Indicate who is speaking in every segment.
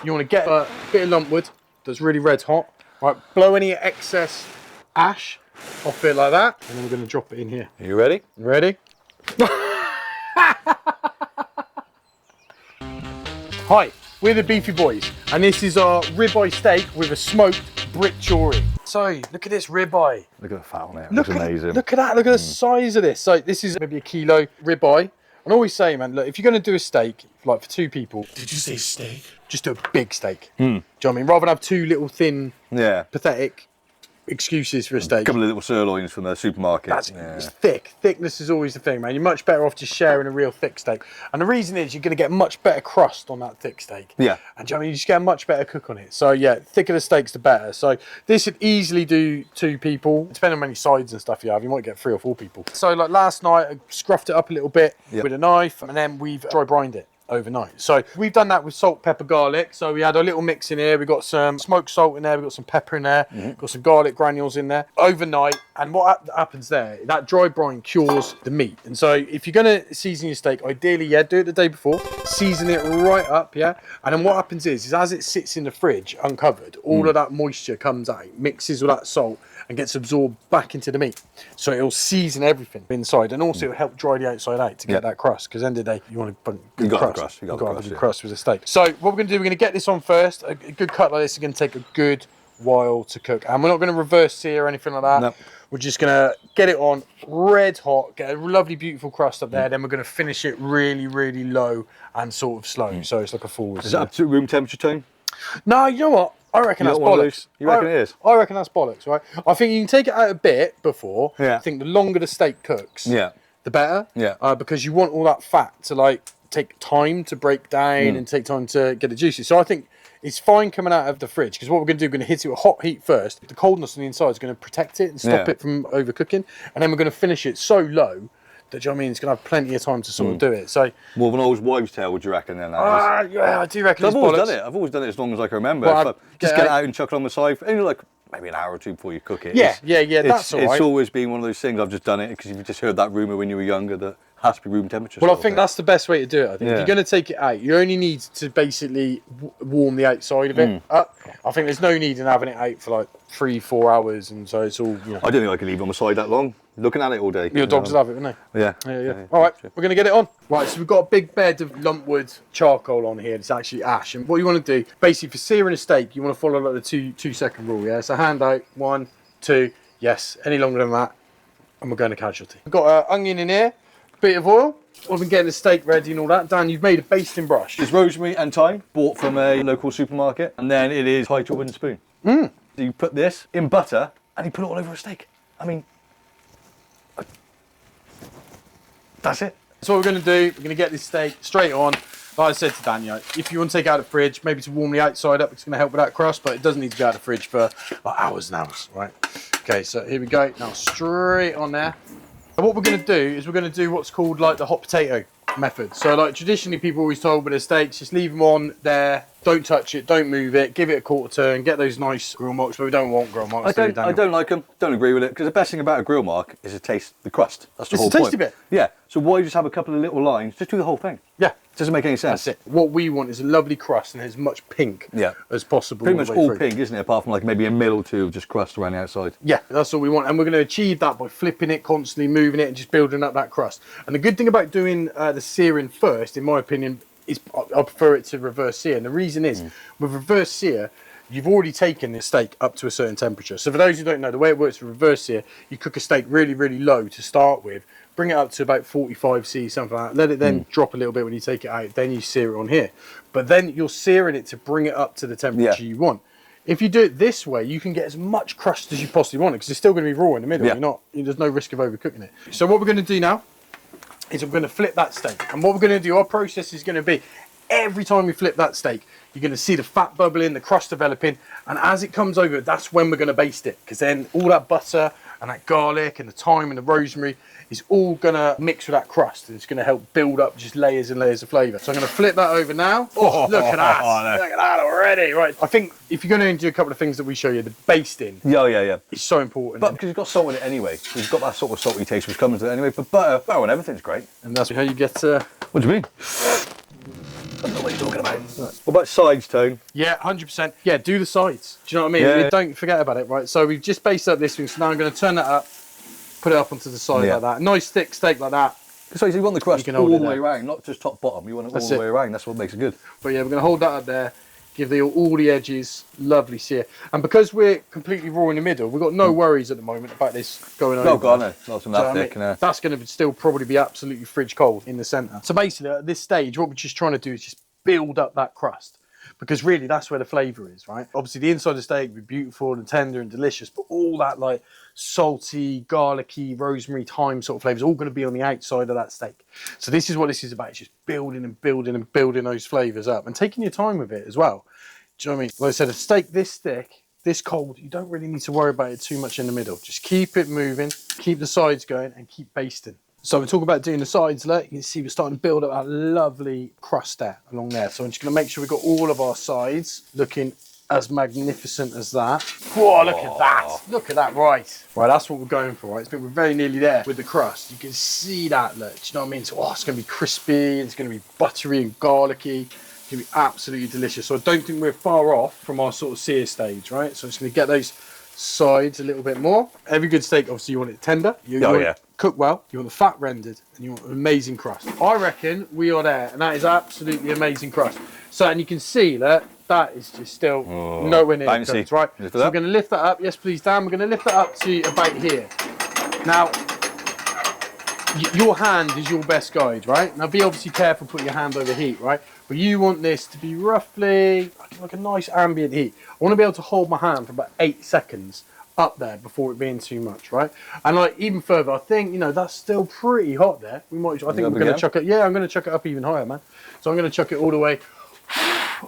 Speaker 1: You want to get a bit of lump wood that's really red hot. Right, blow any excess ash off it like that, and then we're going to drop it in here.
Speaker 2: Are you ready?
Speaker 1: Ready? Hi, we're the Beefy Boys, and this is our ribeye steak with a smoked Brit-Churri. So, look at this ribeye.
Speaker 2: Look at the fat on it. Looks amazing.
Speaker 1: Look at that. Look at the size of this. So, this is maybe a kilo ribeye. And I always say, man, look, if you're going to do a steak, like for 2 people,
Speaker 3: Did you say steak?
Speaker 1: just do a big steak. Do you know what I mean? Rather than have 2 little thin, pathetic excuses for a steak.
Speaker 2: A couple of little sirloins from the supermarket.
Speaker 1: It's thick. Thickness is always the thing, man. You're much better off just sharing a real thick steak. And the reason is you're going to get much better crust on that thick steak.
Speaker 2: Yeah.
Speaker 1: And do you know what I mean? You just get a much better cook on it. So yeah, thicker the steaks, the better. So this would easily do 2 people. Depending on how many sides and stuff you have, you might get 3 or 4 people. So like last night, I scruffed it up a little bit with a knife, and then we've dry brined it overnight. So we've done that with salt, pepper, garlic. So we had a little mix in here. We've got some smoked salt in there. We've got some pepper in there. Got some garlic granules in there overnight. And what happens there, that dry brine cures the meat. And so if you're going to season your steak, ideally, do it the day before. Season it right up, And then what happens is as it sits in the fridge uncovered, all of that moisture comes out, mixes with that salt, and gets absorbed back into the meat. So it'll season everything inside, and also it'll help dry the outside out to get that crust, because at the end of the day, you want a good crust. You got a good crust with a steak. So what we're going to do, we're going to get this on first. A good cut like this is going to take a good while to cook, and we're not going to reverse sear or anything like that.
Speaker 2: No.
Speaker 1: We're just going to get it on red hot, get a lovely, beautiful crust up there. Then we're going to finish it really, really low and sort of slow. So it's like a full.
Speaker 2: Is that up to room temperature, Tone?
Speaker 1: No, you know what? I reckon that's bollocks.
Speaker 2: You reckon it is?
Speaker 1: I reckon that's bollocks, right? I think you can take it out a bit before.
Speaker 2: Yeah.
Speaker 1: I think the longer the steak cooks, the better.
Speaker 2: Yeah.
Speaker 1: Because you want all that fat to like take time to break down and take time to get it juicy. So I think it's fine coming out of the fridge, because what we're going to do, we're going to hit it with hot heat first. The coldness on the inside is going to protect it and stop it from overcooking. And then we're going to finish it so low that, do you know what I mean, it's going to have plenty of time to sort of do it. So
Speaker 2: more of an old wives' tale, would you reckon then?
Speaker 1: yeah, I do reckon
Speaker 2: I've always done it. I've always done it as long as I can remember.
Speaker 1: Well,
Speaker 2: just get it out and chuck it on the side. Only like maybe an hour or 2 before you cook it.
Speaker 1: Yeah, that's all right.
Speaker 2: It's always been one of those things. I've just done it because you've just heard that rumour when you were younger that it has to be room temperature.
Speaker 1: Well, I think that's the best way to do it. I think if you're going to take it out, you only need to basically warm the outside of it up. I think there's no need in having it out for like 3-4 hours, and so it's all.
Speaker 2: I don't think I can leave it on the side that long. Looking at it all day.
Speaker 1: Your dogs love it, wouldn't they?
Speaker 2: Yeah.
Speaker 1: All right, we're going to get it on. Right, so we've got a big bed of lumpwood charcoal on here. It's actually ash. And what you want to do, basically for searing a steak, you want to follow like the 2-second rule, So hand out, 1, 2, yes. Any longer than that, and we're going to casualty. We've got an onion in here, bit of oil. We've been getting the steak ready and all that. Dan, you've made a basting brush.
Speaker 2: It's rosemary and thyme, bought from a local supermarket. And then it is Thai wooden spoon. So you put this in butter, and you put it all over a steak. I mean, that's it.
Speaker 1: So what we're going to do, we're going to get this steak straight on. Like I said to Daniel, if you want to take it out of the fridge, maybe to warm the outside up, it's going to help with that crust, but it doesn't need to be out of the fridge for like hours and hours, right? Okay, so here we go. Now straight on there. And what we're going to do is we're going to do what's called like the hot potato method. So like traditionally people always told with their steaks, just leave them on there, don't touch it, don't move it, give it a quarter turn, get those nice grill marks, but we don't want grill marks.
Speaker 2: I don't like them, don't agree with it, because the best thing about a grill mark is to taste the crust. That's the whole point.
Speaker 1: It's a tasty bit.
Speaker 2: Yeah, so why just have a couple of little lines, just do the whole thing.
Speaker 1: Yeah.
Speaker 2: Doesn't make any sense.
Speaker 1: That's it. What we want is a lovely crust and as much pink as possible.
Speaker 2: Pretty much all pink, isn't it? Apart from like maybe a mil or 2 of just crust around the outside. Yeah,
Speaker 1: that's all we want. And we're going to achieve that by flipping it, constantly moving it and just building up that crust. And the good thing about doing the searing first, in my opinion, is I prefer it to reverse sear. And the reason is, with reverse sear, you've already taken the steak up to a certain temperature. So for those who don't know, the way it works with reverse sear, you cook a steak really, really low to start with, bring it up to about 45°, something like that. Let it then drop a little bit when you take it out. Then you sear it on here. But then you're searing it to bring it up to the temperature you want. If you do it this way, you can get as much crust as you possibly want, because it's still going to be raw in the middle. There's no risk of overcooking it. So what we're going to do now is we're going to flip that steak. And what we're going to do, our process is going to be, every time we flip that steak, you're going to see the fat bubbling, the crust developing, and as it comes over, that's when we're going to baste it, because then all that butter and that garlic and the thyme and the rosemary is all going to mix with that crust, and it's going to help build up just layers and layers of flavour. So I'm going to flip that over now. Oh, look at that. Look at that already. Right. I think if you're going to do a couple of things that we show you, the basting is so important.
Speaker 2: But because it's got salt in it anyway, it's got that sort of salty taste which comes with it anyway. But butter and everything's great.
Speaker 1: And that's how you get...
Speaker 2: What do you mean? I know what you're talking about. What about sides, Tone?
Speaker 1: Yeah, 100%. Yeah, do the sides. Do you know what I mean?
Speaker 2: Yeah.
Speaker 1: Don't forget about it, right? So we've just basted up this thing, so now I'm going to turn that up, put it up onto the side like that. Nice thick steak like that.
Speaker 2: So you want the crust all the way around, not just top bottom. You want it all the way around. That's what makes it good.
Speaker 1: But yeah, we're going to hold that up there, give all the edges lovely sear. And because we're completely raw in the middle, we've got no worries at the moment about this going over.
Speaker 2: Oh God, no, not enough thick.
Speaker 1: That's going to still probably be absolutely fridge cold in the centre. So basically, at this stage, what we're just trying to do is just build up that crust. Because really, that's where the flavour is, right? Obviously, the inside of the steak will be beautiful and tender and delicious, but all that like salty, garlicky, rosemary, thyme sort of flavour is all going to be on the outside of that steak. So this is what this is about. It's just building and building and building those flavours up and taking your time with it as well. Do you know what I mean? Like I said, a steak this thick, this cold, you don't really need to worry about it too much in the middle. Just keep it moving, keep the sides going and keep basting. So we're talking about doing the sides, look, you can see we're starting to build up that lovely crust there, along there. So I'm just gonna make sure we've got all of our sides looking as magnificent as that. Whoa, look at that. Look at that, right. Right, that's what we're going for, right? We're very nearly there with the crust. You can see that, look, do you know what I mean? So, it's gonna be crispy, it's gonna be buttery and garlicky. It's gonna be absolutely delicious. So I don't think we're far off from our sort of sear stage, right? So I'm just gonna get those sides a little bit more. Every good steak, obviously, you want it tender. You want it cooked well. You want the fat rendered, and you want an amazing crust. I reckon we are there, and that is absolutely amazing crust. So, and you can see that is just still nowhere near cooked, right? So we're going to lift that up. Yes, please, Dan. We're going to lift that up to about here. Now, your hand is your best guide, right? Now, be obviously careful putting your hand over heat, right? But you want this to be roughly like a nice ambient heat. I want to be able to hold my hand for about 8 seconds up there before it being too much, right? And like even further, I think, you know, that's still pretty hot there. I think we're going to chuck it. Yeah, I'm going to chuck it up even higher, man. So I'm going to chuck it all the way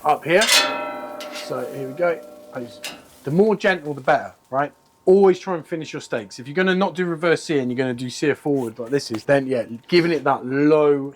Speaker 1: up here. So here we go. The more gentle, the better, right? Always try and finish your steaks. If you're going to not do reverse sear and you're going to do sear forward like this is, then yeah, giving it that low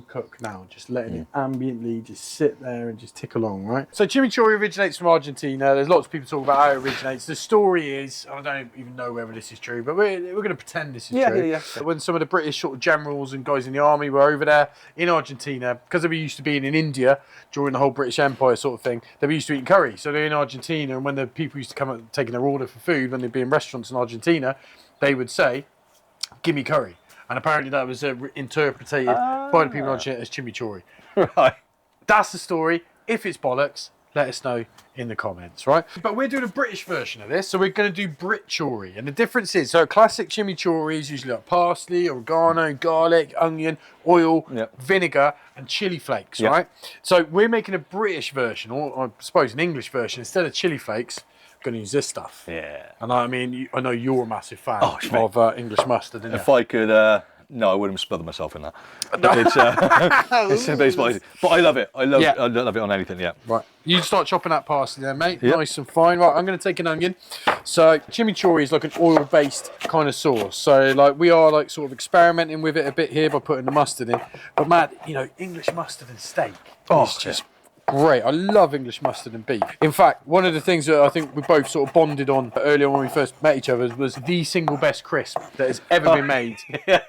Speaker 1: cook now. Just letting it ambiently just sit there and just tick along, right? So chimichurri originates from Argentina. There's lots of people talk about how it originates. The story is, I don't even know whether this is true, but we're going to pretend this is true. Yeah. When some of the British sort of generals and guys in the army were over there in Argentina, because they were used to being in India during the whole British Empire sort of thing, they were used to eating curry. So they're in Argentina, and when the people used to come up taking their order for food, when they'd be in restaurants in Argentina, they would say, "Give me curry," and apparently that was interpreted by the people in Argentina as chimichurri.
Speaker 2: Right.
Speaker 1: That's the story. If it's bollocks, let us know in the comments, right? But we're doing a British version of this, so we're going to do Brit-Churri, and the difference is, so a classic chimichurri is usually like parsley, oregano, garlic, onion, oil, vinegar, and chili flakes, right? So we're making a British version, or I suppose an English version. Instead of chili flakes, going to use this stuff. Yeah. And I mean, I know you're a massive fan of English mustard, isn't
Speaker 2: If I could, no, I wouldn't smother myself in that. It's a bit spicy, but I love it. I love it on anything. Yeah.
Speaker 1: Right. You start chopping that parsley then, mate. Yep. Nice and fine. Right. I'm going to take an onion. So chimichurri is like an oil-based kind of sauce. So like we are like sort of experimenting with it a bit here by putting the mustard in. But Matt, you know, English mustard and steak. It's just great. I love English mustard and beef. In fact, one of the things that I think we both sort of bonded on earlier on when we first met each other was the single best crisp that has ever been made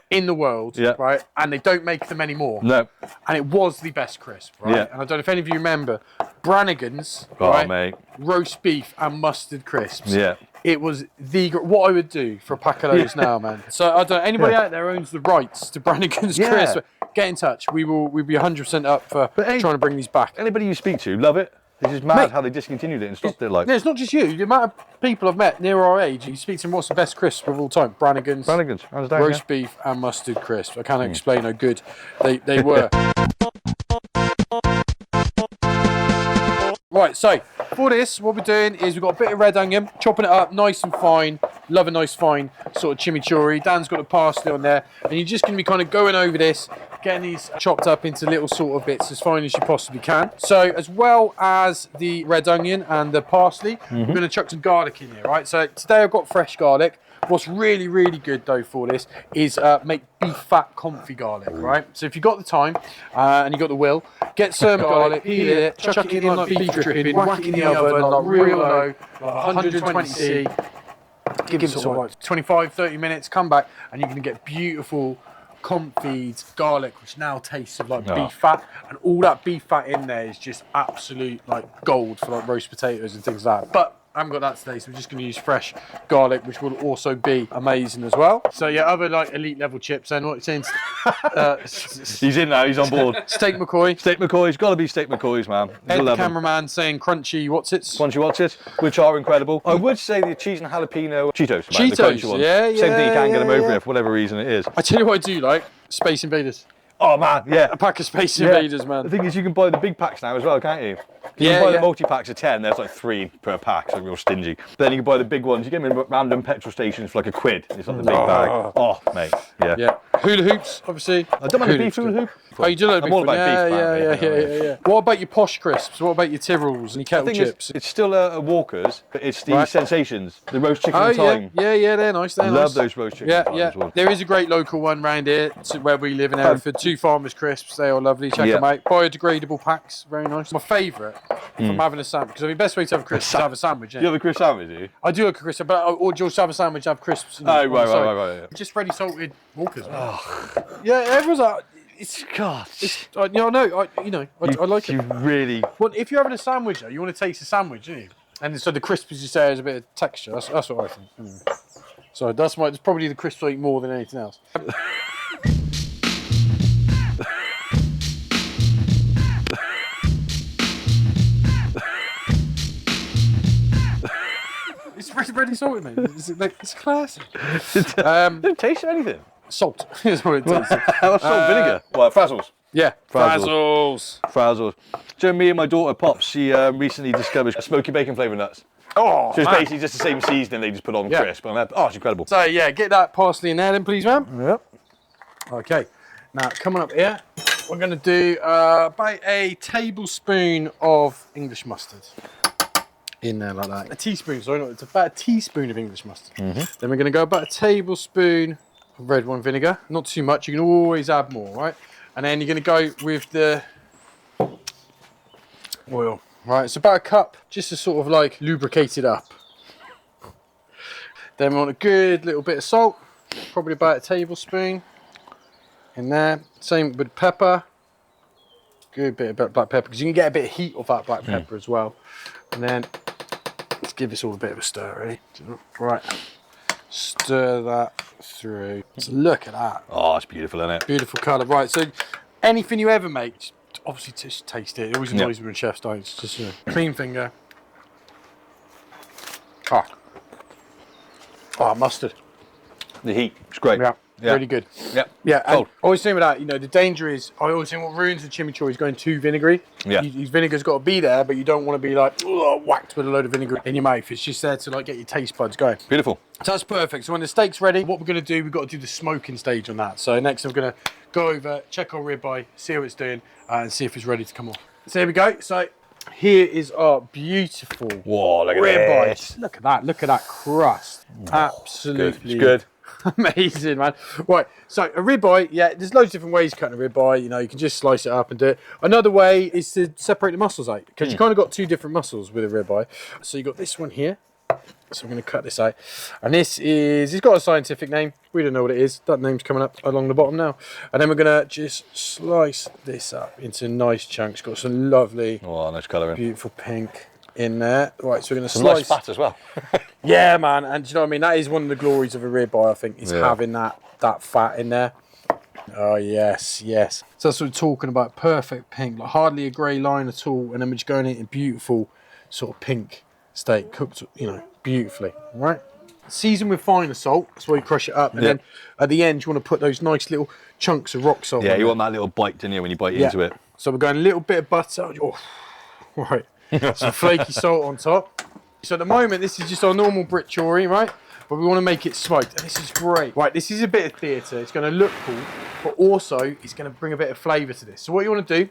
Speaker 1: in the world, right? And they don't make them anymore. No. And it was the best crisp, right? Yeah. And I don't know if any of you remember, Brannigan's, right? Mate. Roast beef and mustard crisps. Yeah. It was what I would do for a pack of those now, man. So I don't know, anybody out there owns the rights to Brannigan's crisp, get in touch. We'll be 100% up for trying to bring these back.
Speaker 2: Anybody you speak to, love it. It's just mad how they discontinued it and stopped it. Like,
Speaker 1: yeah, it's not just you. The amount of people I've met near our age, you speak to them, what's the best crisp of all time? Brannigan's, roast beef and mustard crisp. I can't explain how good they were. Right, so for this, what we're doing is we've got a bit of red onion, chopping it up nice and fine. Love a nice fine sort of chimichurri. Dan's got a parsley on there, and you're just going to be kind of going over this, getting these chopped up into little sort of bits as fine as you possibly can. So as well as the red onion and the parsley, we're going to chuck some garlic in here, right? So today I've got fresh garlic. What's really, really good though for this is make beef fat comfy garlic, right? So if you've got the time and you've got the will, get some garlic, peel it, chuck it in like beef dripping, whack it in the oven like real low, like 120°C. Give it sort of like 25, 30 minutes, come back and you're going to get beautiful comfits, garlic, which now tastes of like beef fat, and all that beef fat in there is just absolute like gold for like roast potatoes and things like that. But I haven't got that today, so we're just going to use fresh garlic, which will also be amazing as well. So yeah, other like elite level chips. Then what you're saying?
Speaker 2: He's in now. He's on board.
Speaker 1: Steak McCoy.
Speaker 2: Steak McCoy's got to be steak McCoy's, man.
Speaker 1: Ed, the cameraman, saying crunchy what's-its.
Speaker 2: Crunchy what's-its, which are incredible. I would say the cheese and jalapeno Cheetos.
Speaker 1: Cheetos,
Speaker 2: the crunchy ones.
Speaker 1: yeah.
Speaker 2: Same thing, you can't get them over here for whatever reason it is.
Speaker 1: I tell you what I do like, Space Invaders.
Speaker 2: Oh man, yeah.
Speaker 1: A pack of Space Invaders, man.
Speaker 2: The thing is, you can buy the big packs now as well, can't you? You can buy the multi-packs of 10, there's like 3 per pack, so real stingy. Then you can buy the big ones, you get them in random petrol stations for like £1. It's not the big bag. Oh, mate, yeah.
Speaker 1: Hula hoops, obviously.
Speaker 2: I don't mind the beef hula hoop.
Speaker 1: Oh, you do like
Speaker 2: I'm all about beef, man.
Speaker 1: Yeah. What about your posh crisps? What about your Tyrrells and your kettle chips?
Speaker 2: It's still a Walker's, but it's the Sensations, the roast chicken and thyme.
Speaker 1: Yeah, they're nice.
Speaker 2: I love those roast chicken and thyme as well.
Speaker 1: There is a great local one round here, where we live in Hereford. 2 Farmers Crisps, they are lovely. Check them out. Biodegradable packs, very nice. My favourite, if I'm having a sandwich, because the best way to have a crisp is to have a sandwich.
Speaker 2: You have a crisp sandwich, do you?
Speaker 1: I do like a crisp, but or just have a sandwich, have crisps.
Speaker 2: Oh, right. Yeah.
Speaker 1: Just ready salted Walkers. Yeah, everyone's like, it's God. I like it.
Speaker 2: You really.
Speaker 1: Well, if you're having a sandwich, though, you want to taste the sandwich, don't you? And so the crisp, as you say, has a bit of texture. That's what I think. So it's probably the crisp I eat more than anything else. It's ready salted, mate. It's classic.
Speaker 2: Didn't taste anything.
Speaker 1: Salt is what it tastes.
Speaker 2: Salt, vinegar. Well, Frazzles.
Speaker 1: Yeah,
Speaker 2: Frazzles. So me and my daughter Pops, she recently discovered smoky bacon flavoured nuts.
Speaker 1: Oh,
Speaker 2: so it's basically just the same seasoning they just put on crisp. It's incredible.
Speaker 1: So yeah, get that parsley in there then, please, ma'am.
Speaker 2: Yep.
Speaker 1: Okay. Now coming up here, we're going to do about a tablespoon of English mustard. In there like that. A teaspoon, sorry, it's about a teaspoon of English mustard. Then we're going to go about a tablespoon of red wine vinegar. Not too much, you can always add more, right? And then you're going to go with the oil. Right, it's about a cup, just to sort of like lubricate it up. Then we want a good little bit of salt, probably about a tablespoon in there. Same with pepper. Good bit of black pepper, because you can get a bit of heat off that black pepper as well. And then let's give this all a bit of a stir, ready? Right, stir that through. So look at that.
Speaker 2: Oh, it's beautiful, isn't it?
Speaker 1: Beautiful colour. Right, so anything you ever make, obviously just taste it. It always annoys me when chefs don't. It's just clean finger. Mustard.
Speaker 2: The heat, it's great.
Speaker 1: Yeah, really good.
Speaker 2: Yeah.
Speaker 1: And always think about that, the danger is, I always think what ruins the chimichurri is going too vinegary.
Speaker 2: Yeah.
Speaker 1: Your vinegar's got to be there, but you don't want to be like whacked with a load of vinegar in your mouth. It's just there to like get your taste buds going.
Speaker 2: Beautiful.
Speaker 1: So that's perfect. So when the steak's ready, what we're going to do, we've got to do the smoking stage on that. So next I'm going to go over, check our ribeye, see how it's doing, and see if it's ready to come off. So here we go. So here is our beautiful ribeye. Look at that crust. Absolutely.
Speaker 2: It's good.
Speaker 1: Amazing, man. Right, so a ribeye, there's loads of different ways of cutting a ribeye. You can just slice it up and do it. Another way is to separate the muscles out, because you kind of got 2 different muscles with a ribeye. So you got this one here. So I'm going to cut this out. And it's got a scientific name. We don't know what it is. That name's coming up along the bottom now. And then we're going to just slice this up into nice chunks. Got some lovely,
Speaker 2: nice colouring.
Speaker 1: Beautiful pink in there. Right, so we're going to
Speaker 2: slice. Nice fat as well.
Speaker 1: Yeah, man, and do you know what I mean? That is one of the glories of a ribeye, I think, is having that fat in there. Oh, yes. So that's what we're talking about, perfect pink, like hardly a grey line at all, and then we're just going into beautiful sort of pink steak, cooked, beautifully, right? Season with finer salt, that's why you crush it up, and then at the end, you want to put those nice little chunks of rock salt.
Speaker 2: Yeah, you want that little bite, don't you, when you bite into it?
Speaker 1: So we're going a little bit of butter, right, some flaky salt on top. So at the moment, this is just our normal Brit-Churri, right? But we want to make it smoked, and this is great. Right, this is a bit of theatre. It's going to look cool, but also it's going to bring a bit of flavour to this. So what you want to do,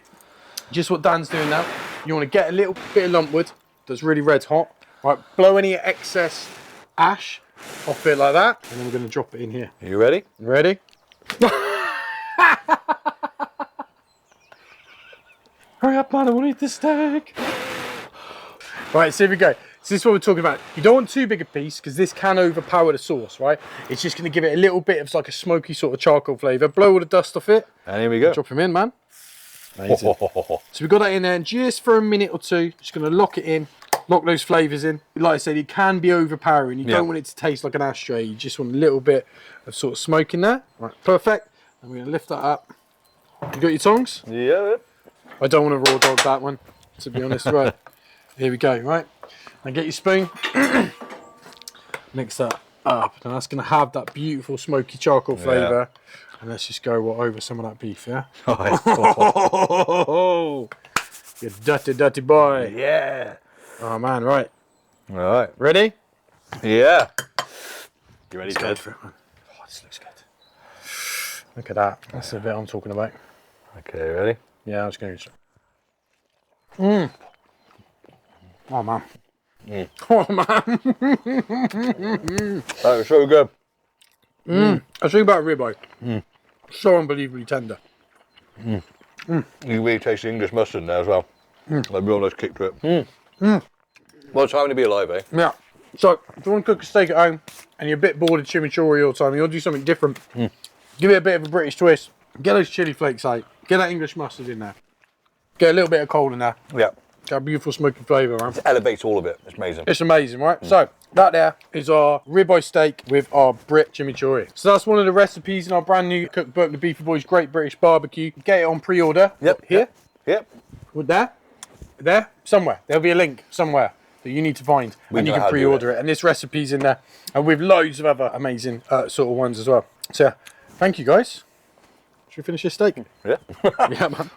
Speaker 1: just what Dan's doing now, you want to get a little bit of lumpwood that's really red hot. Right, blow any excess ash off it like that, and then we're going to drop it in here.
Speaker 2: Are you ready?
Speaker 1: Ready? Hurry up, man, I want to eat this steak. Right, so here we go. So this is what we're talking about. You don't want too big a piece because this can overpower the sauce, right? It's just going to give it a little bit of like a smoky sort of charcoal flavour. Blow all the dust off it.
Speaker 2: And here we go.
Speaker 1: Drop them in, man. Amazing. So we've got that in there, and just for a minute or two, just going to lock it in, lock those flavours in. Like I said, it can be overpowering. You don't want it to taste like an ashtray. You just want a little bit of sort of smoke in there. Right, perfect. And we're going to lift that up. You got your tongs?
Speaker 2: Yeah.
Speaker 1: I don't want to raw dog that one, to be honest. Right, here we go, right? Now get your spoon, mix that up, and that's going to have that beautiful smoky charcoal flavour. And let's just go over some of that beef, yeah? Oh, you dirty, dirty boy.
Speaker 2: Yeah.
Speaker 1: Oh man, right.
Speaker 2: All right.
Speaker 1: Ready?
Speaker 2: Yeah. You ready,
Speaker 1: Let's go for it, man. Oh, this looks good. Look at that. That's the bit I'm talking about.
Speaker 2: Okay, ready?
Speaker 1: Yeah, I was going to. Oh man. Oh man.
Speaker 2: That was so good.
Speaker 1: I was thinking about ribeye. So unbelievably tender.
Speaker 2: You really taste the English mustard there as well. Like real nice kick to it. Well, it's time to be alive, eh?
Speaker 1: Yeah. So, if you want to cook a steak at home and you're a bit bored of chimichurri all the time, you want to do something different, give it a bit of a British twist. Get those chilli flakes out. Get that English mustard in there. Get a little bit of coal in there.
Speaker 2: Yeah.
Speaker 1: Got a beautiful smoky flavour, man.
Speaker 2: It elevates all of it. It's amazing.
Speaker 1: It's amazing, right? So, that there is our ribeye steak with our Brit chimichurri. So that's one of the recipes in our brand new cookbook, the Beefy Boys Great British Barbecue. Get it on pre-order.
Speaker 2: Yep.
Speaker 1: Here.
Speaker 2: Yep.
Speaker 1: With there, somewhere. There'll be a link somewhere that you need to find, and you can pre-order it. And this recipe's in there, and with loads of other amazing sort of ones as well. So, thank you guys. Should we finish this steak?
Speaker 2: Yeah.
Speaker 1: Yeah, man.